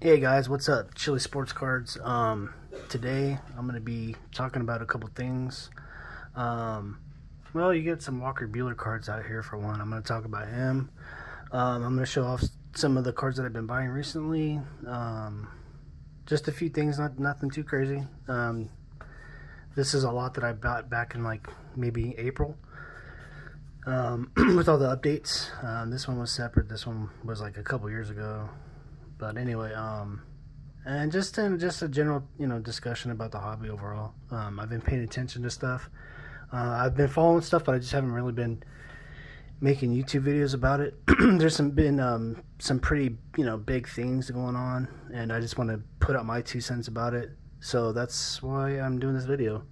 Hey guys, what's up? Chili Sports Cards. Today I'm gonna be talking about a couple things. Well, you get some Walker Buehler cards out here for one. I'm gonna talk about him. I'm gonna show off some of the cards that I've been buying recently. Just a few things, nothing too crazy. This is a lot that I bought back in like maybe April. With all the updates. This one was separate. This one was like a couple years ago. But anyway, and just a general, discussion about the hobby overall. I've been paying attention to stuff. I've been following stuff, but I just haven't really been making YouTube videos about it. There's been some pretty, big things going on, and I just want to put out my 2 cents about it. So that's why I'm doing this video.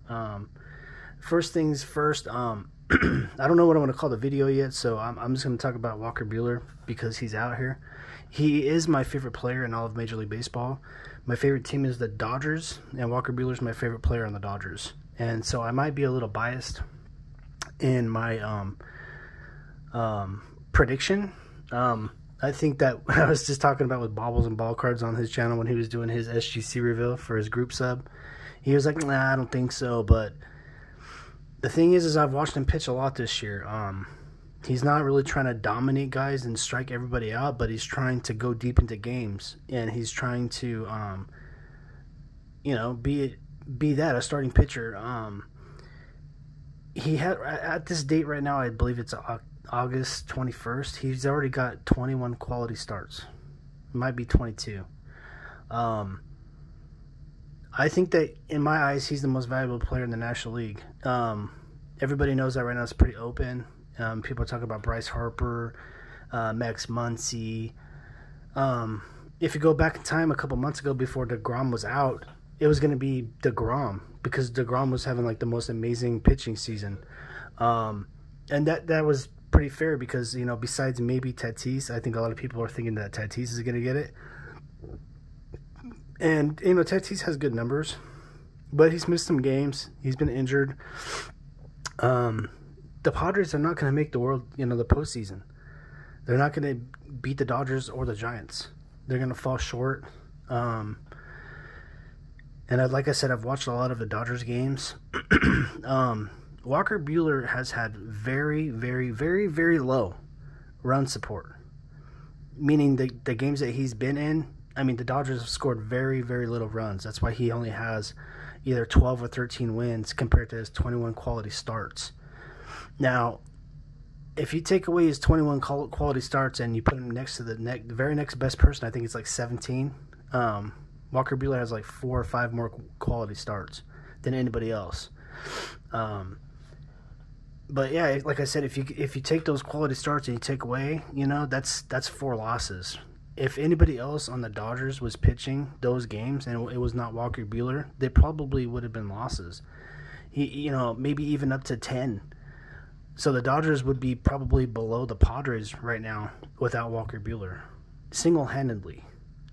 First things first, I don't know what I'm going to call the video yet, so I'm just going to talk about Walker Buehler because he's out here. He is my favorite player in all of Major League Baseball. My favorite team is the Dodgers, and Walker Buehler is my favorite player on the Dodgers. And so I might be a little biased in my prediction. I think that I was just talking about with Baubles and Ball Cards on his channel when he was doing his SGC reveal for his group sub. He was like, nah, I don't think so. But the thing is I've watched him pitch a lot this year. He's not really trying to dominate guys and strike everybody out, but he's trying to go deep into games, and he's trying to, be that, a starting pitcher. He had, at this date right now, I believe it's August 21st, he's already got 21 quality starts. It might be 22. I think that, in my eyes, he's the most valuable player in the National League. Everybody knows that right now. It's pretty open. People talk about Bryce Harper, Max Muncy. If you go back in time a couple months ago before DeGrom was out, it was going to be DeGrom because DeGrom was having like the most amazing pitching season. And that was pretty fair because, besides maybe Tatis, I think a lot of people are thinking that Tatis is going to get it. And, Tatis has good numbers, but he's missed some games. He's been injured. The Padres are not going to make the postseason. They're not going to beat the Dodgers or the Giants. They're going to fall short. And like I said, I've watched a lot of the Dodgers games. Walker Buehler has had very, very, very, very low run support. Meaning the games that he's been in, the Dodgers have scored very, very little runs. That's why he only has either 12 or 13 wins compared to his 21 quality starts. Now, if you take away his 21 quality starts and you put him next to the very next best person, I think it's like 17. Walker Buehler has like 4 or 5 more quality starts than anybody else. But yeah, like I said, if you take those quality starts and you take away, that's 4 losses. If anybody else on the Dodgers was pitching those games and it was not Walker Buehler, they probably would have been losses. Maybe even up to 10. So the Dodgers would be probably below the Padres right now without Walker Buehler, single-handedly.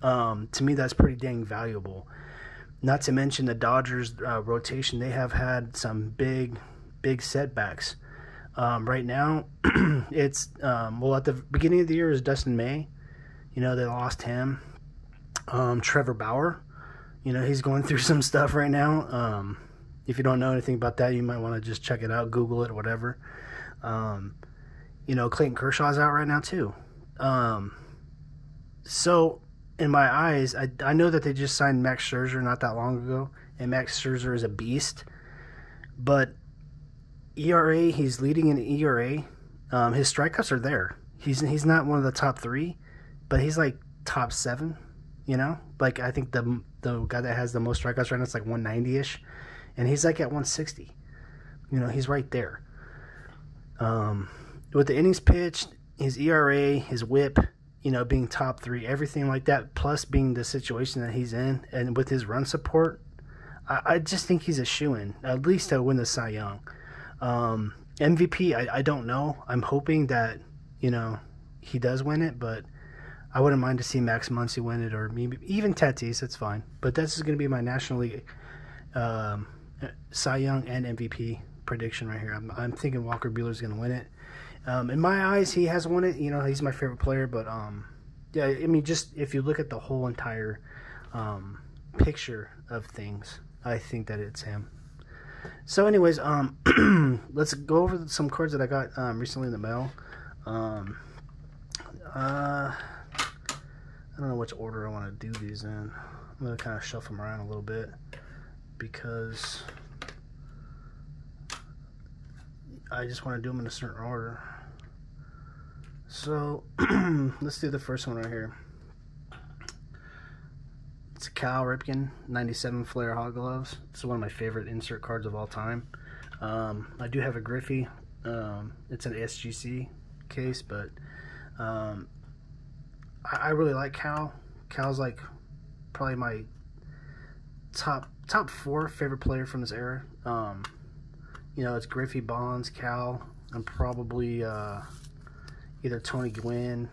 To me, that's pretty dang valuable. Not to mention the Dodgers rotation, they have had some big setbacks. Right now, it's, at the beginning of the year is Dustin May. They lost him. Trevor Bauer, he's going through some stuff right now. If you don't know anything about that, you might want to just check it out, Google it, whatever. Clayton Kershaw's out right now too. So in my eyes, I know that they just signed Max Scherzer not that long ago, and Max Scherzer is a beast. But ERA, he's leading in ERA. His strikeouts are there. He's not one of the top 3, but he's like top 7. Like I think the guy that has the most strikeouts right now is like 190-ish, and he's like at 160. He's right there. With the innings pitched, his ERA, his WHIP, being top 3, everything like that, plus being the situation that he's in, and with his run support, I just think he's a shoo-in, at least to win the Cy Young. MVP, I don't know. I'm hoping that, he does win it, but I wouldn't mind to see Max Muncy win it, or maybe even Tatis, that's fine. But this is going to be my National League Cy Young and MVP prediction right here. I'm thinking Walker Buehler is going to win it. In my eyes, he has won it. He's my favorite player, but Yeah, I mean, just if you look at the whole entire picture of things, I think that it's him. So anyways, let's go over some cards that I got recently in the mail. I don't know which order I want to do these in. I'm going to kind of shuffle them around a little bit because I just want to do them in a certain order. So let's do the first one right here. It's a Cal Ripken 97 Flair Hot Gloves. It's one of my favorite insert cards of all time. I do have a Griffey. It's an SGC case, but I really like Cal. Cal's like probably my top 4 favorite player from this era. You know, it's Griffey, Bonds, Cal, and probably either Tony Gwynn.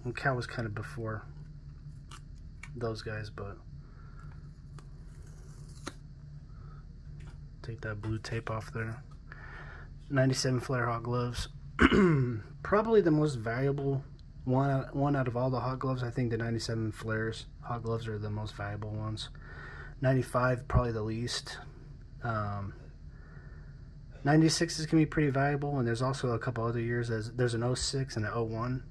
And Cal was kind of before those guys, but take that blue tape off there. 97 Flair Hot Gloves. Probably the most valuable one out of all the Hot Gloves. I think the 97 Flairs Hot Gloves are the most valuable ones. 95 probably the least. 96 is going to be pretty valuable, and there's also a couple other years. There's an 06 and an 01.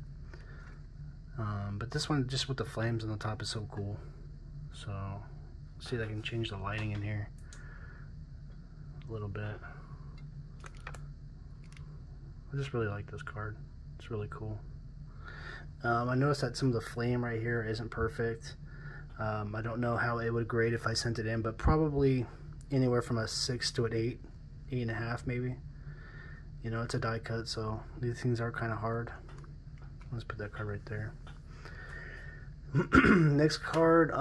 But this one, just with the flames on the top, is so cool. So, let's see if I can change the lighting in here a little bit. I just really like this card. It's really cool. I noticed that some of the flame right here isn't perfect. I don't know how it would grade if I sent it in, but probably anywhere from a 6 to an 8, 8.5 maybe. You know, it's a die cut, so these things are kind of hard. Let's put that card right there. Next card,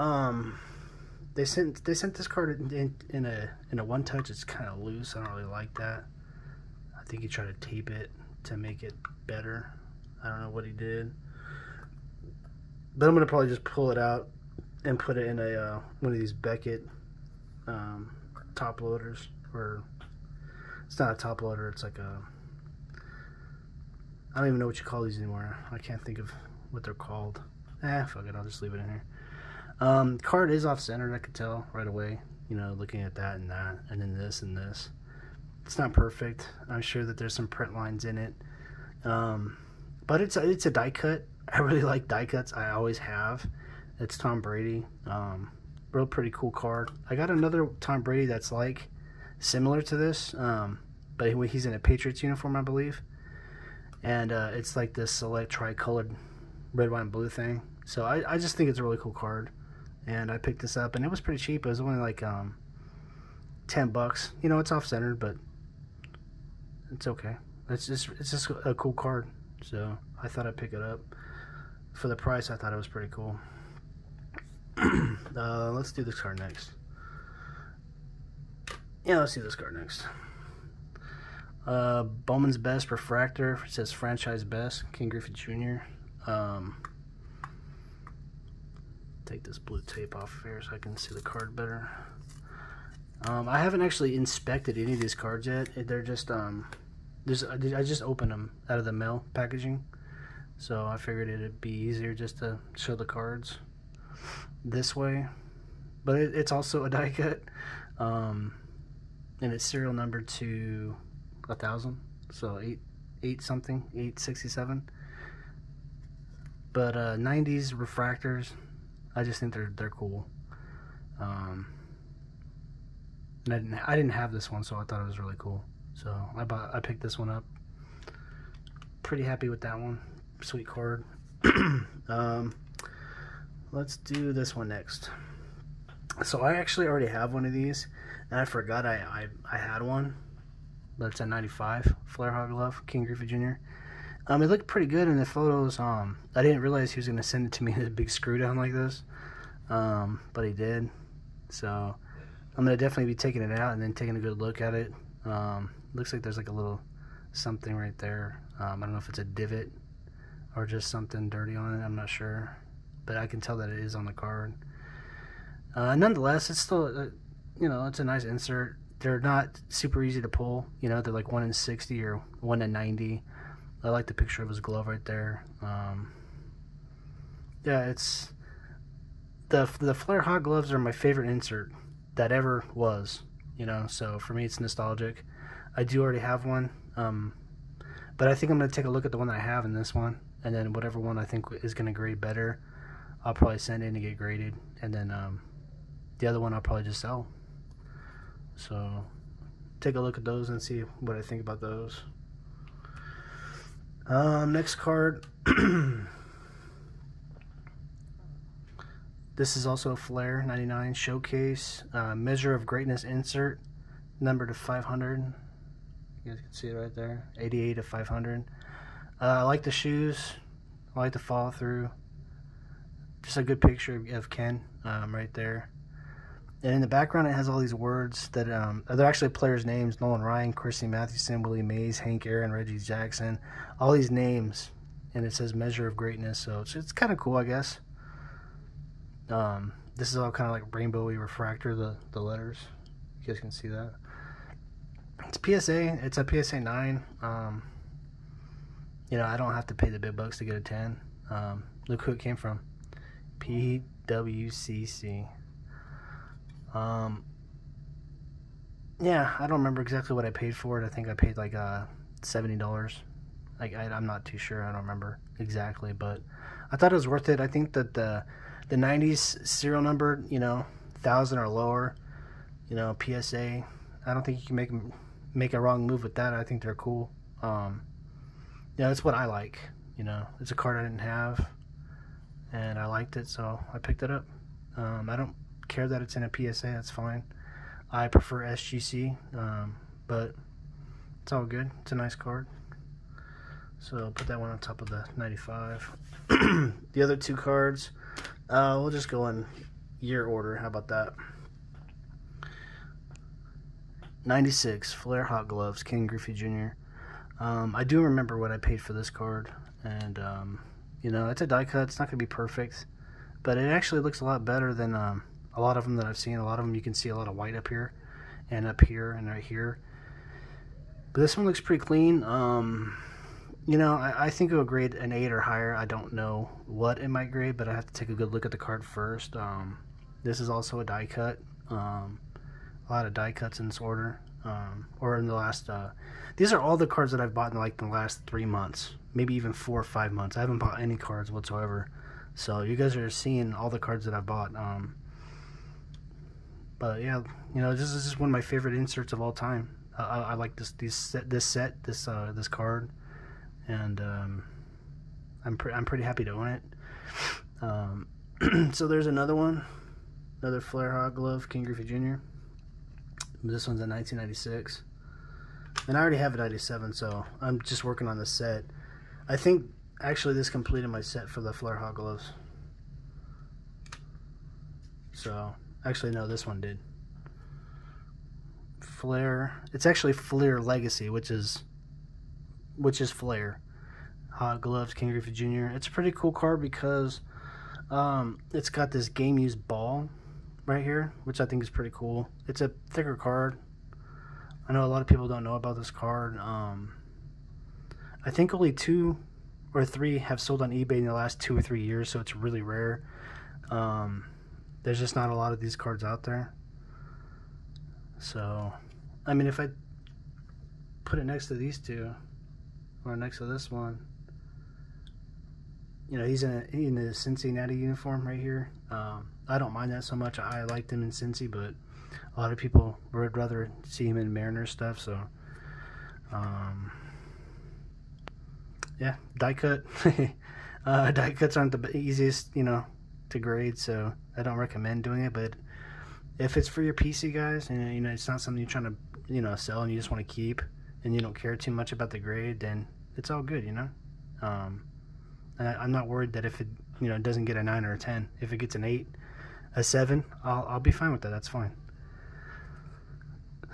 they sent this card in a one touch. It's kind of loose. I don't really like that. I think he tried to tape it to make it better. I don't know what he did, but I'm gonna probably just pull it out and put it in a one of these Beckett top loaders, or it's not a top loader. It's like a, I don't even know what you call these anymore. I can't think of what they're called. Fuck it, I'll just leave it in here. Card is off centered, I could tell right away. You know, looking at that, and then this and this. It's not perfect. I'm sure that there's some print lines in it. But it's a die cut. I really like die cuts. I always have. It's Tom Brady. Real pretty cool card. I got another Tom Brady that's like similar to this, but he's in a Patriots uniform, I believe. And it's like this select tri-colored red, white, and blue thing. So I just think it's a really cool card. And I picked this up, and it was pretty cheap. It was only like $10. You know, it's off-centered, but it's okay. It's just a cool card. So I thought I'd pick it up. For the price, I thought it was pretty cool. Let's do this card next. Yeah, let's do this card next. Bowman's Best Refractor. It says Franchise Best, King Griffey Jr. Take this blue tape off here so I can see the card better. I haven't actually inspected any of these cards yet. They're just I just opened them out of the mail packaging, so I figured it'd be easier just to show the cards this way. But it's also a die cut, and it's serial number to 1000, so 867. But 90s refractors, I just think they're cool. And I didn't have this one, so I thought it was really cool. So I picked this one up. Pretty happy with that one. Sweet card. Let's do this one next. So I actually already have one of these, and I forgot I had one. But it's a 95 Flair Hot Glove, King Griffey Jr. It looked pretty good in the photos. I didn't realize he was going to send it to me in a big screw down like this. But he did. So I'm going to definitely be taking it out and then taking a good look at it. Looks like there's like a little something right there. I don't know if it's a divot or just something dirty on it. I'm not sure. But I can tell that it is on the card. Nonetheless, it's still, you know, it's a nice insert. they're not super easy to pull. You know, they're like 1 in 60 or 1 in 90. I like the picture of his glove right there. Yeah, it's the Flair Hot Gloves are my favorite insert that ever was. You know, so for me it's nostalgic. I do already have one, but I think I'm gonna take a look at the one that I have in this one, and then whatever one I think is gonna grade better, I'll probably send in to get graded, and then the other one I'll probably just sell. So take a look at those and see what I think about those. Next card. This is also a Flair 99 Showcase Measure of Greatness insert, numbered to 500. You guys can see it right there, 88 to 500. I like the shoes. I like the follow through. Just a good picture of Ken right there. And in the background, it has all these words that they're actually players' names: Nolan Ryan, Christy Mathewson, Willie Mays, Hank Aaron, Reggie Jackson. All these names, and it says Measure of Greatness. So it's kind of cool, I guess. This is all kind of like rainbowy refractor, the letters. You guys can see that. It's PSA. It's a PSA 9. You know, I don't have to pay the big bucks to get a 10. Look who it came from. PWCC. Yeah, I don't remember exactly what I paid for it. I think I paid like $70. Like I'm not too sure. I don't remember exactly, but I thought it was worth it. I think that the 90s serial number, you know, 1,000 or lower, you know, PSA. I don't think you can make a wrong move with that. I think they're cool. Yeah, that's what I like. You know, it's a card I didn't have, and I liked it, so I picked it up. I don't care that it's in a PSA. That's fine. I prefer SGC, but it's all good. It's a nice card. So put that one on top of the 95. The other two cards, we'll just go in year order. How about that? 96 Flair Hot Gloves, Ken Griffey Jr. I do remember what I paid for this card, and you know, it's a die cut. It's not going to be perfect, but it actually looks a lot better than a lot of them that I've seen. A lot of them you can see a lot of white up here and up here and right here, but this one looks pretty clean. You know, I think it will grade an 8 or higher. I don't know what it might grade, but I have to take a good look at the card first. This is also a die cut. A lot of die cuts in this order, or in the last. These are all the cards that I've bought in like the last 3 months, maybe even 4 or 5 months. I haven't bought any cards whatsoever, so you guys are seeing all the cards that I bought. But yeah, you know, this is just one of my favorite inserts of all time. I like this card, and I'm pretty happy to own it. So there's another one, another Flair Hot Glove, Ken Griffey Jr. This one's a 1996, and I already have a 97, so I'm just working on the set. I think actually this completed my set for the Flair Hot Gloves. So actually no, this one did. Flair. It's actually Flair Legacy, which is Flair Hot Gloves, Ken Griffey Jr. It's a pretty cool card because it's got this game used ball right here, which I think is pretty cool. It's a thicker card. I know a lot of people don't know about this card. I think only 2 or 3 have sold on eBay in the last 2 or 3 years, so it's really rare. There's just not a lot of these cards out there. So, I mean, if I put it next to these two, or next to this one, you know, he's in a Cincinnati uniform right here. I don't mind that so much. I liked him in Cincy, but a lot of people would rather see him in Mariners stuff. So, yeah, die cut. Die cuts aren't the easiest, you know, to grade, so I don't recommend doing it. But if it's for your PC guys, and you know it's not something you're trying to, you know, sell and you just want to keep, and you don't care too much about the grade, then it's all good, you know. And I'm not worried that if it, you know, doesn't get a 9 or a 10. If it gets an 8, a 7, I'll be fine with that. That's fine.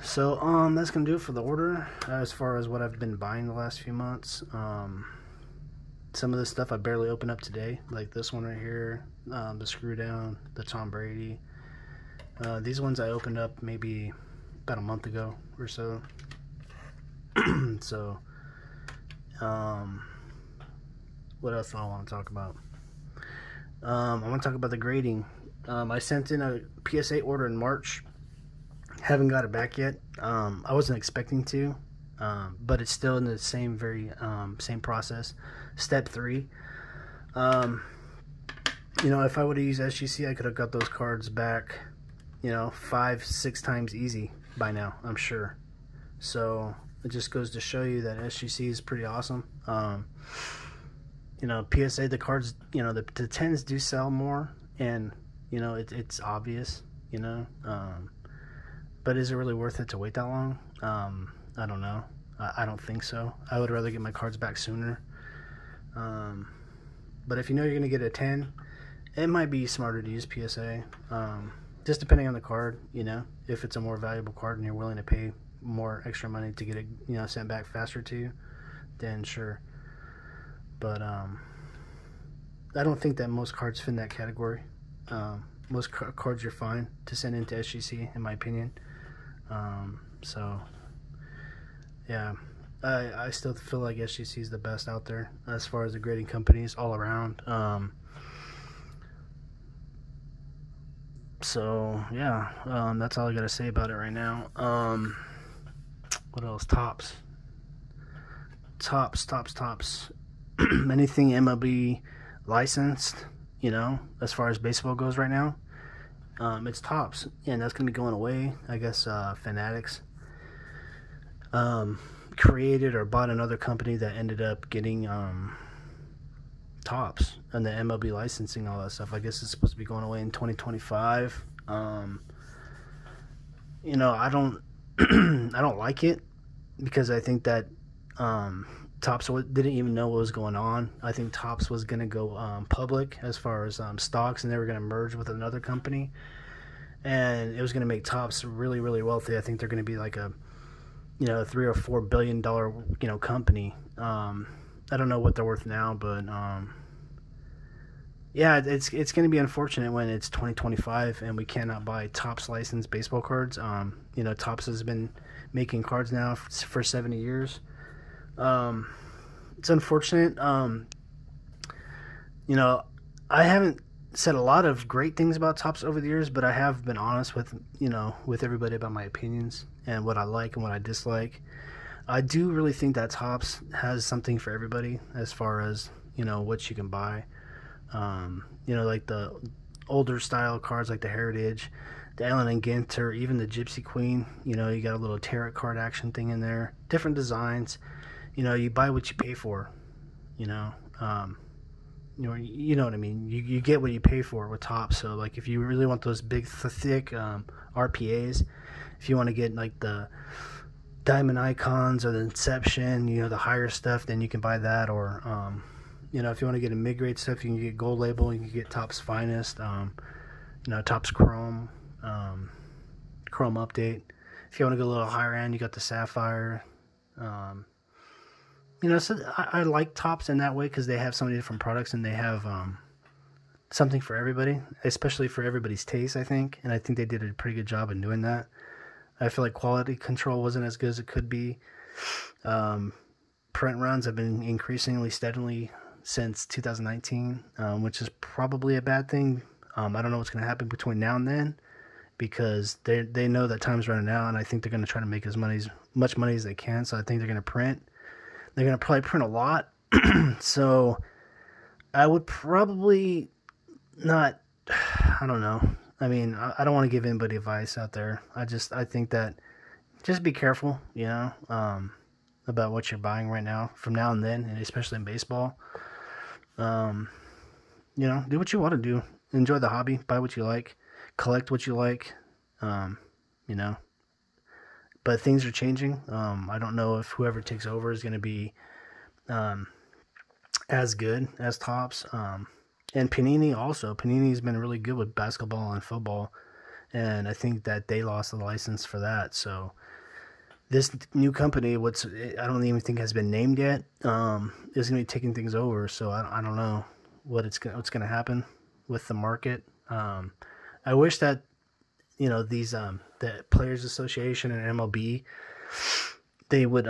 So that's gonna do it for the order as far as what I've been buying the last few months. Some of this stuff I barely opened up today, like this one right here, the Screw Down, the Tom Brady. These ones I opened up maybe about a month ago or so. So, what else do I want to talk about? I want to talk about the grading. I sent in a PSA order in March. Haven't got it back yet. I wasn't expecting to, but it's still in the same same process. Step 3. If I would have used SGC, I could have got those cards back, 5-6 times easy by now, I'm sure. So it just goes to show you that SGC is pretty awesome. PSA, the cards, the 10s do sell more, and it's obvious, but is it really worth it to wait that long? I don't know. I don't think so. I would rather get my cards back sooner. But if you're gonna get a 10, it might be smarter to use PSA. Just depending on the card, if it's a more valuable card and you're willing to pay more extra money to get it, sent back faster to you, then sure. But I don't think that most cards fit in that category. Most cards are fine to send into SGC, in my opinion. So yeah, I still feel like SGC is the best out there as far as the grading companies all around. So yeah, that's all I gotta say about it right now. What else? Tops. Anything MLB licensed, as far as baseball goes right now, it's Topps, and that's gonna be going away. I guess Fanatics created or bought another company that ended up getting Topps and the MLB licensing, all that stuff. I guess it's supposed to be going away in 2025. I don't I don't like it, because I think that Topps didn't even know what was going on. I think Topps was going to go public as far as stocks, and they were going to merge with another company, and it was going to make Topps really, really wealthy. I think they're going to be like a $3 or $4 billion company. I don't know what they're worth now, but yeah, it's going to be unfortunate when it's 2025 and we cannot buy Topps licensed baseball cards. Topps has been making cards now for 70 years. It's unfortunate. I haven't said a lot of great things about Topps over the years, but I have been honest with everybody about my opinions and what I like and what I dislike. I do really think that Topps has something for everybody as far as what you can buy. Like the older style cards, like the Heritage, the Allen and Ginter, even the Gypsy Queen. You got a little tarot card action thing in there, different designs. You buy what you pay for. You know what I mean. You get what you pay for with Topps. So like, if you really want those big, thick RPAs, if you want to get like the Diamond Icons or the Inception, the higher stuff, then you can buy that. Or if you want to get a mid-grade stuff, you can get Gold Label. You can get Topps Finest. Topps Chrome, Chrome Update. If you want to go a little higher end, you got the Sapphire. So I like Topps in that way, because they have so many different products, and they have something for everybody, especially for everybody's taste, I think. And I think they did a pretty good job in doing that. I feel like quality control wasn't as good as it could be. Print runs have been increasingly steadily since 2019, which is probably a bad thing. I don't know what's going to happen between now and then, because they know that time's running out, and I think they're going to try to make as much money as they can. So I think they're going to print. They're going to probably print a lot. So I would probably not, I don't know. I mean, I don't want to give anybody advice out there. I think that just be careful, about what you're buying right now, from now and then, and especially in baseball. Do what you want to do. Enjoy the hobby. Buy what you like. Collect what you like. But things are changing. I don't know if whoever takes over is going to be as good as Topps. And Panini also. Panini's been really good with basketball and football, and I think that they lost the license for that. So this new company, I don't even think has been named yet, is going to be taking things over. So I don't know what's going to happen with the market. I wish that you know, these the Players Association and MLB, they would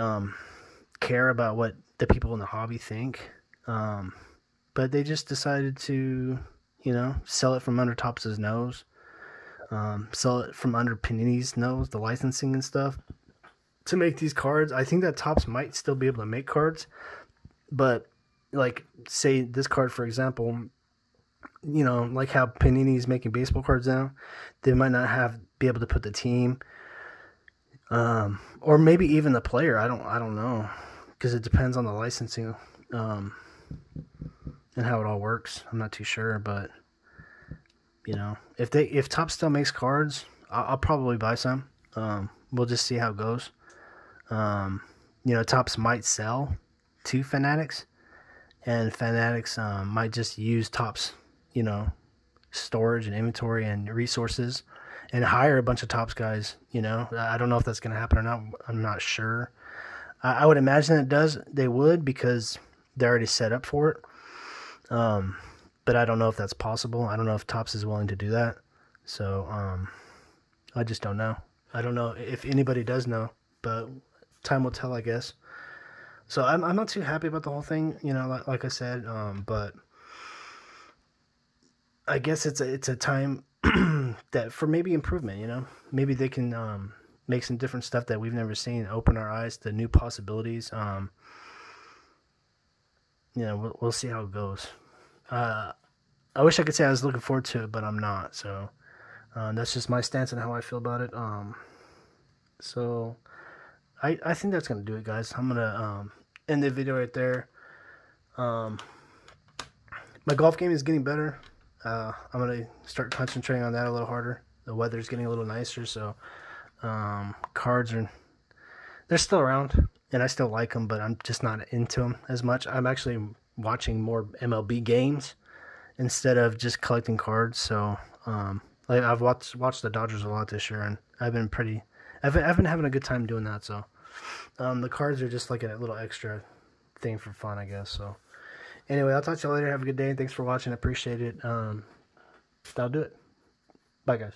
care about what the people in the hobby think, but they just decided to, you know, sell it from under Topps' nose, sell it from under Panini's nose, the licensing and stuff, to make these cards. I think that Topps might still be able to make cards, but like, say this card for example, you know, like how Panini's making baseball cards now, they might not be able to put the team, or maybe even the player. I don't know, because it depends on the licensing, and how it all works. I'm not too sure, but you know, if Topps still makes cards, I'll probably buy some. We'll just see how it goes. You know, Topps might sell to Fanatics, and Fanatics might just use Topps, you know, storage and inventory and resources, and hire a bunch of Topps guys. You know, I don't know if that's going to happen or not. I'm not sure. I would imagine they would, because they're already set up for it. But I don't know if that's possible. I don't know if Topps is willing to do that. So, I just don't know. I don't know if anybody does know, but time will tell, I guess. So I'm not too happy about the whole thing, you know, like I said, but I guess it's a time that for maybe improvement, you know, maybe they can, make some different stuff that we've never seen, open our eyes to new possibilities. You know, we'll see how it goes. I wish I could say I was looking forward to it, but I'm not. So that's just my stance on how I feel about it. So I think that's gonna do it, guys. I'm gonna end the video right there. My golf game is getting better. I'm gonna start concentrating on that a little harder. The weather's getting a little nicer, so cards they're still around, and I still like them, but I'm just not into them as much. I'm actually watching more MLB games instead of just collecting cards. So like I've watched the Dodgers a lot this year, and I've been having a good time doing that. So the cards are just like a little extra thing for fun, I guess. So anyway, I'll talk to you later. Have a good day, and thanks for watching. I appreciate it. That'll do it. Bye, guys.